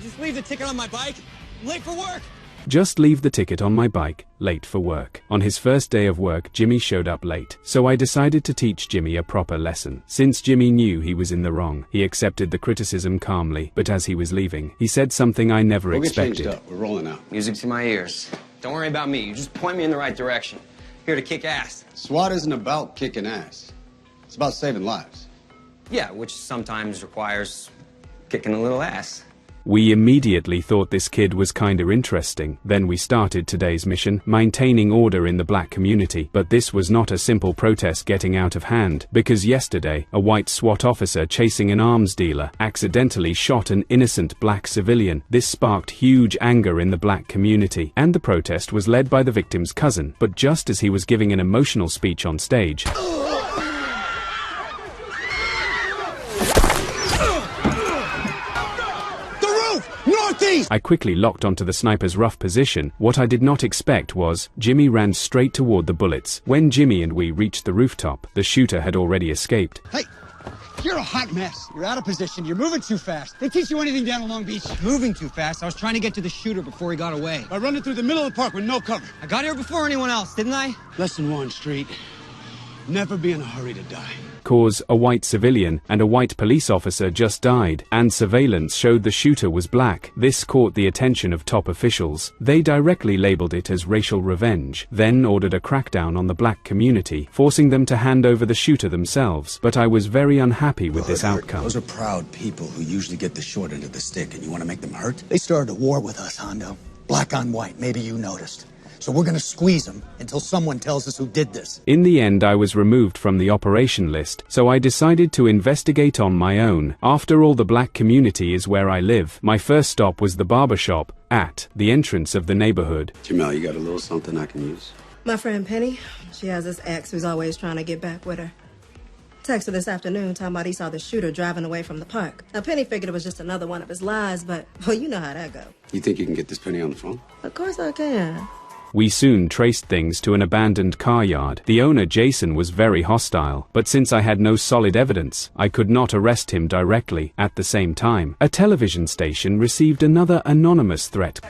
Just leave the ticket on my bike. I'm late for work. Just leave the ticket on my bike, late for work. On his first day of work, Jimmy showed up late, so I decided to teach Jimmy a proper lesson. Since Jimmy knew he was in the wrong, he accepted the criticism calmly, but as he was leaving, he said something I never expected. Get changed up. We're rolling out. Music to my ears. Don't worry about me. You just point me in the right direction. Here to kick ass. SWAT isn't about kicking ass. It's about saving lives. Yeah, which sometimes requires kicking a little ass. We immediately thought this kid was kinda interesting. Then we started today's mission, maintaining order in the black community. But this was not a simple protest getting out of hand, because yesterday, a white SWAT officer chasing an arms dealer accidentally shot an innocent black civilian. This sparked huge anger in the black community, and the protest was led by the victim's cousin. But just as he was giving an emotional speech on stage, I quickly locked onto the sniper's rough position. What I did not expect was, Jimmy ran straight toward the bullets. When Jimmy and we reached the rooftop, the shooter had already escaped. Hey, you're a hot mess. You're out of position. You're moving too fast. They teach you anything down in Long Beach? Moving too fast? I was trying to get to the shooter before he got away. By running through the middle of the park with no cover. I got here before anyone else, didn't I? Lesson 1, Street. Never be in a hurry to die. Cause a white civilian and a white police officer just died, and surveillance showed the shooter was black. This caught the attention of top officials. They directly labeled it as racial revenge, then ordered a crackdown on the black community, forcing them to hand over the shooter themselves. But I was very unhappy with this outcome. Those are proud people who usually get the short end of the stick, and you want to make them hurt? They started a war with us, Hondo. Black on white, maybe you noticed. So we're gonna squeeze them until someone tells us who did this. In the end, I was removed from the operation list, so I decided to investigate on my own. After all, the black community is where I live. My first stop was the barbershop at the entrance of the neighborhood. Jamel, you got a little something I can use? My friend Penny, she has this ex who's always trying to get back with her. Texted her this afternoon talking about he saw the shooter driving away from the park. Now, Penny figured it was just another one of his lies, but, well, you know how that goes. You think you can get this Penny on the phone? Of course I can. We soon traced things to an abandoned car yard. The owner, Jason, was very hostile, but since I had no solid evidence, I could not arrest him directly. At the same time, a television station received another anonymous threat.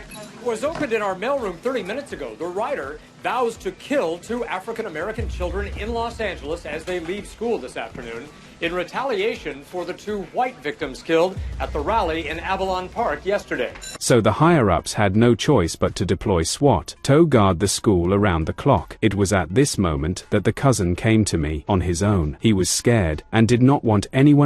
Was opened in our mailroom 30 minutes ago. The writer vows to kill 2 African-American children in Los Angeles as they leave school this afternoon in retaliation for the 2 white victims killed at the rally in Avalon Park yesterday. So the higher-ups had no choice but to deploy SWAT to guard the school around the clock. It was at this moment that the cousin came to me on his own. He was scared and did not want anyone